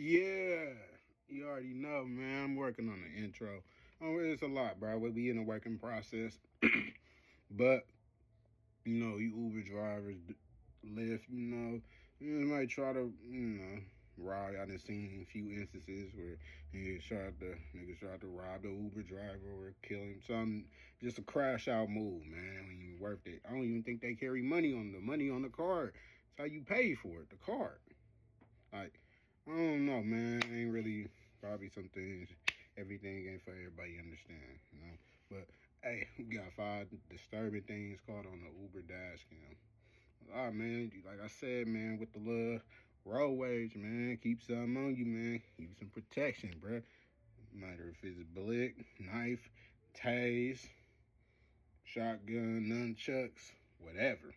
Yeah, you already know, man. I'm working on the intro. Oh, it's a lot, bro. We'll be in a working process. But, you Uber drivers, Lyft, you might try to, rob. I done seen a few instances where niggas tried to rob the Uber driver or kill him. Something, just a crash out move, man. Ain't even worth it. I don't even think they carry money on the card. It's how you pay for it, the card. Like, I don't know, man. Ain't really probably some things. Everything ain't for everybody to understand, But hey, we got 5 disturbing things caught on the Uber Dashcam. All right, man. Like I said, man, with the little road wage, man, keep something on you, man. Keep some protection, bruh. Matter if it's a blick, knife, tase, shotgun, nunchucks, whatever.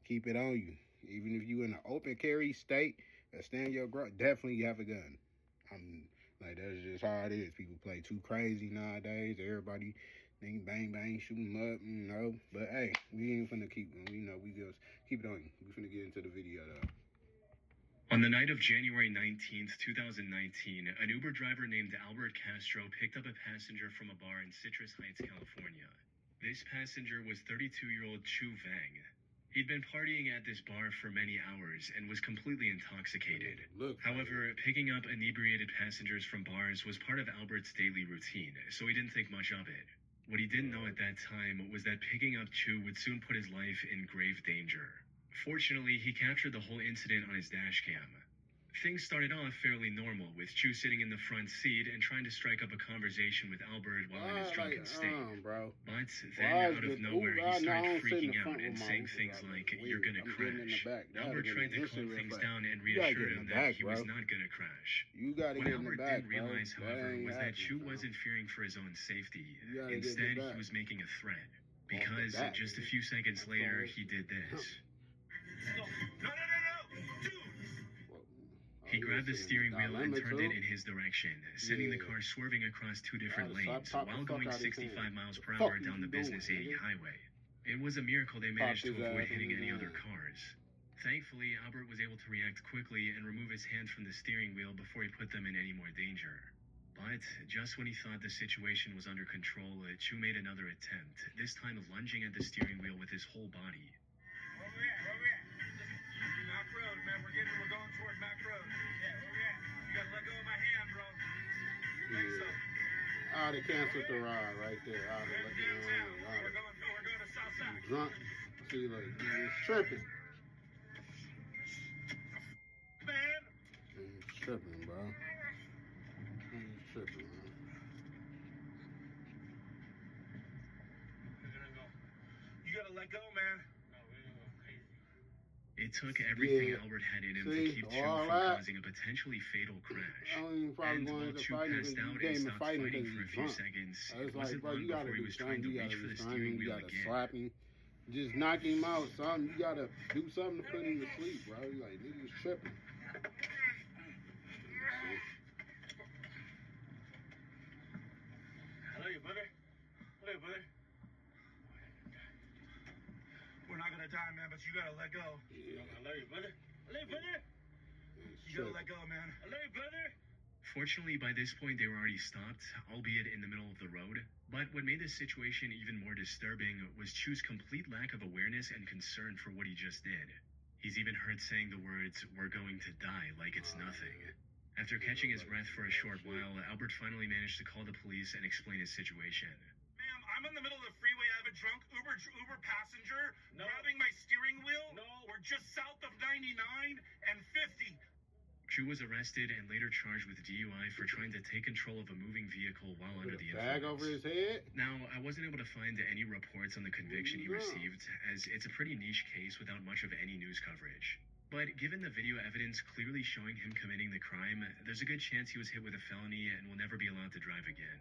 Keep it on you. Even if you in an open carry state, stand your ground, definitely have a gun. Like, that's just how it is. People play too crazy nowadays. Everybody think bang bang, shoot them up, But hey, we ain't finna keep them. We just keep it on you. We finna get into the video though. On the night of January 19th, 2019, an Uber driver named Albert Castro picked up a passenger from a bar in Citrus Heights, California. This passenger was 32-year-old Chu Vang. He'd been partying at this bar for many hours and was completely intoxicated. However, picking up inebriated passengers from bars was part of Albert's daily routine, so he didn't think much of it. What he didn't know at that time was that picking up Chu would soon put his life in grave danger. Fortunately, he captured the whole incident on his dashcam. Things started off fairly normal, with Chu sitting in the front seat and trying to strike up a conversation with Albert while in his drunken state. But then, out of nowhere, he started freaking out and saying things like, "You're gonna crash." Albert tried to calm things down and reassured him that he was not gonna crash. What Albert didn't realize, however, was that Chu wasn't fearing for his own safety. Instead, he was making a threat. Because just a few seconds later, he did this. No. Dude. He grabbed the steering wheel and turned it in his direction, sending the car swerving across 2 different lanes while going 65 miles per hour down the Business 80 highway. It was a miracle they managed to avoid hitting any other cars. Thankfully, Albert was able to react quickly and remove his hands from the steering wheel before he put them in any more danger. But just when he thought the situation was under control, Chu made another attempt, this time lunging at the steering wheel with his whole body. Where we at? Mac Road, man. We're going toward Mac Road. Yeah, where we at? You gotta let go of my hand, bro. I would have canceled the ride right there. I would have let We're going to Southside. Drunk. See, like, he's tripping. Man. He's tripping, bro. He's tripping, man. You gotta let go, man. It took everything Albert had in him to keep Chu from causing a potentially fatal crash. And while Chu passed out and stopped fighting for a few seconds, it wasn't long before he was trying to reach for the steering wheel again. Slap him. Just knock him out, son. You gotta do something to put him to sleep, bro. Like, niggas tripping. I love you, brother. We're not gonna die, man, but you gotta let go. Yeah. I love you, brother. You gotta let go, man. I love you, brother. Fortunately, by this point, they were already stopped, albeit in the middle of the road. But what made this situation even more disturbing was Chu's complete lack of awareness and concern for what he just did. He's even heard saying the words, "We're going to die," like it's nothing. After catching his breath for a short while, Albert finally managed to call the police and explain his situation. Ma'am, I'm in the middle of the freeway. I have a drunk Uber passenger grabbing my steering wheel. We're just south of 99 and 50. Chu was arrested and later charged with DUI for trying to take control of a moving vehicle while under the influence. Bag over his head? Now, I wasn't able to find any reports on the conviction he received, as it's a pretty niche case without much of any news coverage. But given the video evidence clearly showing him committing the crime, there's a good chance he was hit with a felony and will never be allowed to drive again.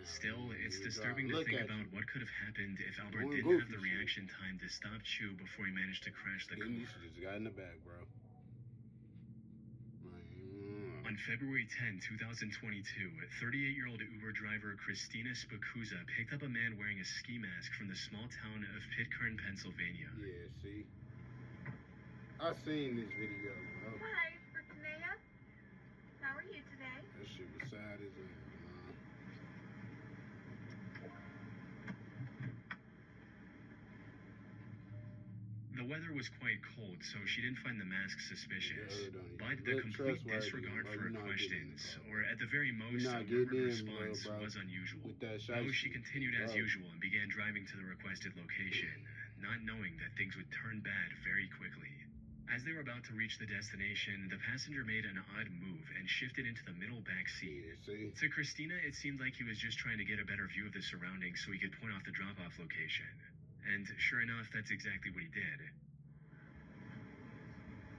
Still, it's disturbing to think about what could have happened if Albert didn't have the reaction time to stop Chu before he managed to crash the car. You should just got in the bag, bro. On February 10, 2022, 38-year-old Uber driver Christina Spacuza picked up a man wearing a ski mask from the small town of Pitcairn, Pennsylvania. Yeah, see? I seen this video, bro. Hi, Virginia. How are you today? That shit was sad as hell, man. The weather was quite cold, so she didn't find the mask suspicious. Yeah, But the complete disregard for her questions, or at the very most, a murmured response, was unusual. Though she continued as usual and began driving to the requested location, not knowing that things would turn bad very quickly. As they were about to reach the destination, the passenger made an odd move and shifted into the middle back seat. To Christina, it seemed like he was just trying to get a better view of the surroundings so he could point off the drop-off location. And sure enough, that's exactly what he did.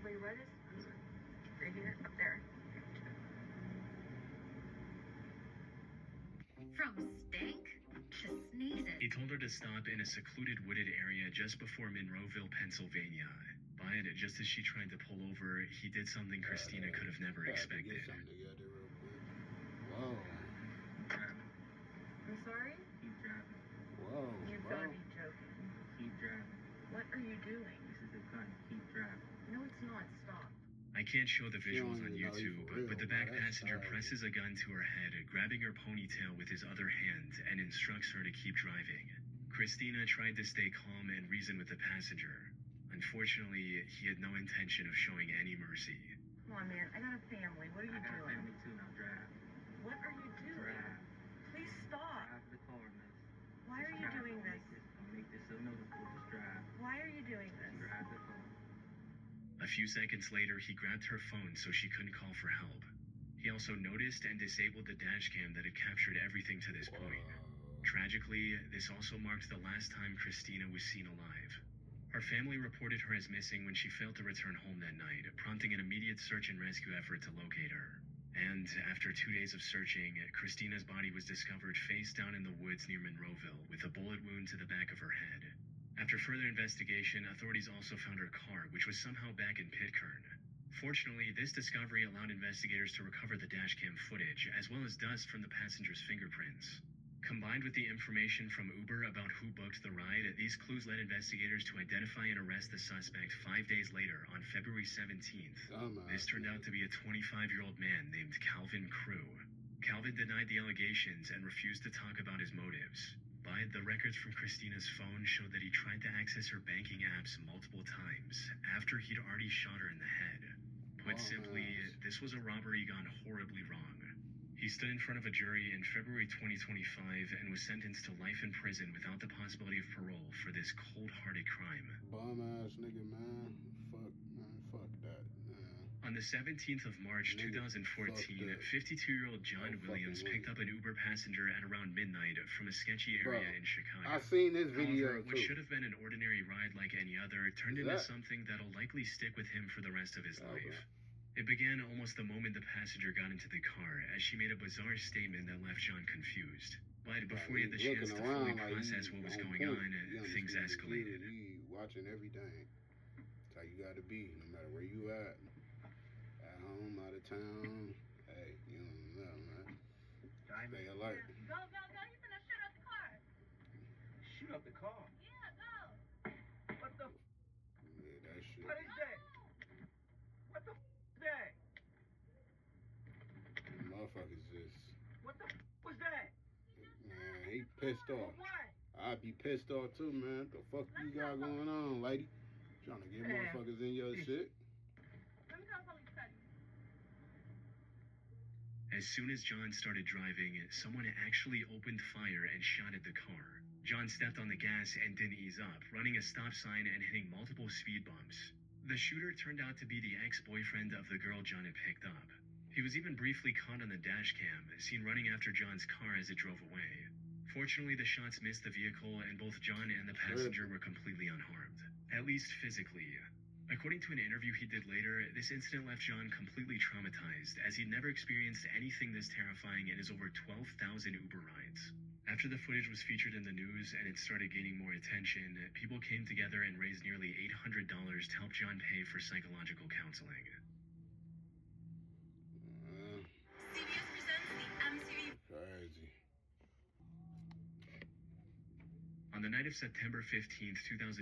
Wait, what is... Right here? Up there. From stank to sneezing. He told her to stop in a secluded wooded area just before Monroeville, Pennsylvania. But just as she tried to pull over, he did something Christina could have never expected. Whoa. I'm sorry? Keep driving. Whoa, You've bro. got to be joking. Keep driving. What are you doing? This is a gun. Keep driving. No, it's not. Stop. I can't show the visuals on She don't even know YouTube, you for real, but the bro. back That's passenger sad. presses a gun to her head, grabbing her ponytail with his other hand, and instructs her to keep driving. Christina tried to stay calm and reason with the passenger. Unfortunately, he had no intention of showing any mercy. Come on, man. I got a family. What are you I got a doing? family too. Now drive. What are you doing? Drive. Please stop. Drive the car, miss. Why are Just you drive. doing Don't this? make this so noticeable. Just drive. Why are you doing this? Drive the car. A few seconds later, he grabbed her phone so she couldn't call for help. He also noticed and disabled the dashcam that had captured everything to this point. Tragically, this also marked the last time Christina was seen alive. Her family reported her as missing when she failed to return home that night, prompting an immediate search and rescue effort to locate her. And after 2 days of searching, Christina's body was discovered face down in the woods near Monroeville with a bullet wound to the back of her head. After further investigation, authorities also found her car, which was somehow back in Pitcairn. Fortunately, this discovery allowed investigators to recover the dashcam footage, as well as dust from the passenger's fingerprints. Combined with the information from Uber about who booked the ride, these clues led investigators to identify and arrest the suspect 5 days later, on February 17th. This turned out to be a 25-year-old man named Calvin Crew. Calvin denied the allegations and refused to talk about his motives. But the records from Christina's phone showed that he tried to access her banking apps multiple times after he'd already shot her in the head. Put simply, this was a robbery gone horribly wrong. He stood in front of a jury in February 2025 and was sentenced to life in prison without the possibility of parole for this cold-hearted crime. Bum ass nigga, man. Fuck that, man. On the 17th of March 2014, 52-year-old John Williams picked up an Uber passenger at around midnight from a sketchy area in Chicago. I seen this video However, what should have been an ordinary ride like any other turned into something that'll likely stick with him for the rest of his life. It began almost the moment the passenger got into the car, as she made a bizarre statement that left John confused. But before he had the chance to fully process what was going on, things escalated. He watching everything. That's how you gotta be, no matter where you at. At home, out of town. Hey, you don't know, man. Stay alert. Go, you finna shoot up the car. Shoot up the car. Yeah, go. What the? Yeah, that shit. What is that? What the? That? Motherfuckers just, What the was that? man, he pissed off. What? I'd be pissed off too, man. What the fuck you got going on, lady? Trying to get motherfuckers in your shit? Let me call police. As soon as John started driving, someone actually opened fire and shot at the car. John stepped on the gas and didn't ease up, running a stop sign and hitting multiple speed bumps. The shooter turned out to be the ex-boyfriend of the girl John had picked up. He was even briefly caught on the dashcam, seen running after John's car as it drove away. Fortunately, the shots missed the vehicle and both John and the passenger were completely unharmed, at least physically. According to an interview he did later, this incident left John completely traumatized, as he'd never experienced anything this terrifying in his over 12,000 Uber rides. After the footage was featured in the news and it started gaining more attention, people came together and raised nearly $800 to help John pay for psychological counseling. CBS presents the MTV. Crazy. On the night of September 15th, 2018,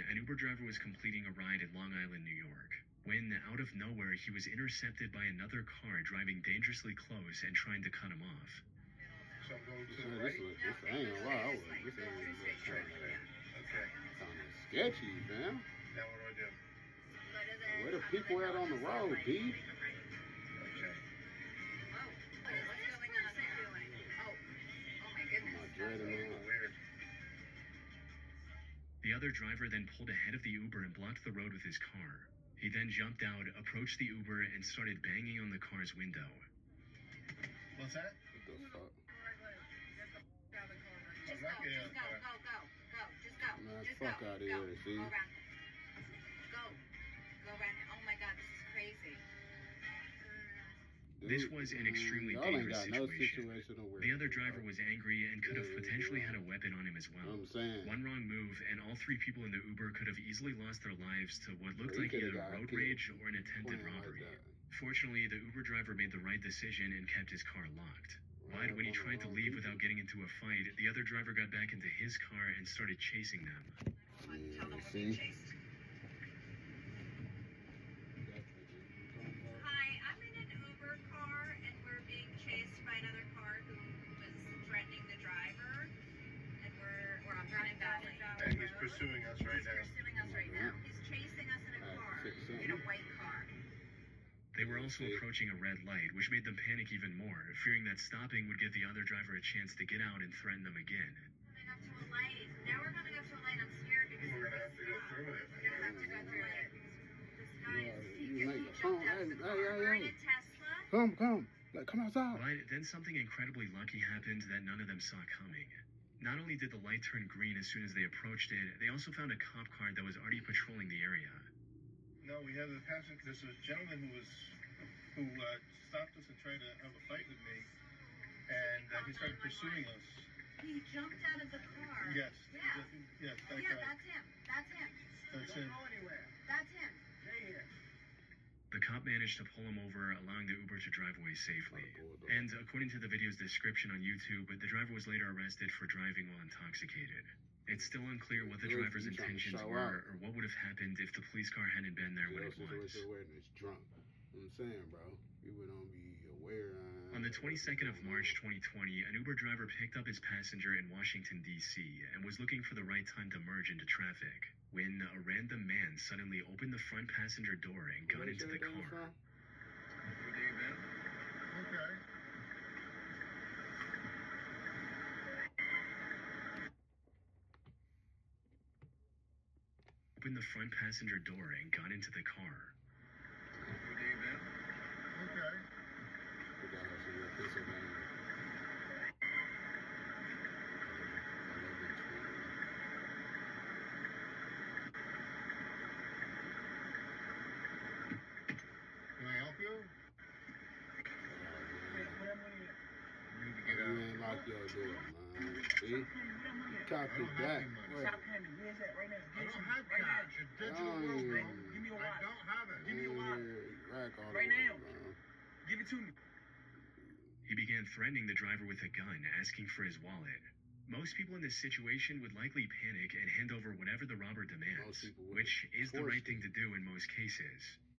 an Uber driver was completing a ride in Long Island, New York. when, out of nowhere, he was intercepted by another car driving dangerously close and trying to cut him off. So go to the Man, right. I ain't gonna lie, this area looks kind of sketchy, fam. Now what do I do? Where the people at on the road, B? Okay. My dreading man. Weird. The other driver then pulled ahead of the Uber and blocked the road with his car. He then jumped out, approached the Uber, and started banging on the car's window. What's that? What the fuck? I'm not getting out of the car. Man, fuck out of here, see? Go around here. Oh my God, this is crazy. This was an extremely y'all ain't dangerous got no situation. situational awareness. The other driver was angry and could have potentially had a weapon on him as You well. know what I'm saying? One wrong move, and all three people in the Uber could have easily lost their lives to what looked He like coulda either got road killed rage or an attempted playing like robbery. that. Fortunately, the Uber driver made the right decision and kept his car locked. But when he tried to leave without getting into a fight, the other driver got back into his car and started chasing them. Yeah, see? Hi, I'm in an Uber car and we're being chased by another car who was threatening the driver. And we're running badly. And he's pursuing us right now. He's pursuing us right now. He's chasing us in a car. In a white car. They were also approaching a red light, which made them panic even more, fearing that stopping would give the other driver a chance to get out and threaten them again. Coming up to a light. Now we're coming up to a light. I'm scared because We're gonna have to go through it. We're gonna have to go through it. This guy You make a phone. We're in a Tesla. Come. Like, come outside. But then something incredibly lucky happened that none of them saw coming. Not only did the light turn green as soon as they approached it, they also found a cop car that was already patrolling the area. No, we have the passenger. This was a gentleman who stopped us and tried to have a fight with me, and he started pursuing us. He jumped out of the car. Yes. Yeah. Yes, that Yeah, guy. that's him. That's him. That's him. That's him. The cop managed to pull him over, allowing the Uber to drive away safely. And according to the video's description on YouTube, the driver was later arrested for driving while intoxicated. It's still unclear what the driver's intentions were or what would have happened if the police car hadn't been there when it was. Situational awareness, drunk. You know what I'm saying, bro? People don't be aware. On the 22nd of March 2020, an Uber driver picked up his passenger in Washington, D.C. and was looking for the right time to merge into traffic when a random man suddenly opened the front passenger door and got into the car. Okay. Opened the front passenger door and got into the car. Okay. Can I help you? You need to get You out. ain't lock your door, man. See? Cocked it back. Wait. I don't have cash. It's digital world, bro. Give me your I wallet. don't have it. Give me your wallet. Rack all Right the way, now. bro. Give it to me. He began threatening the driver with a gun, asking for his wallet. Most people in this situation would likely panic and hand over whatever the robber demands, Most people would. which is the Of course right thing to do in most cases.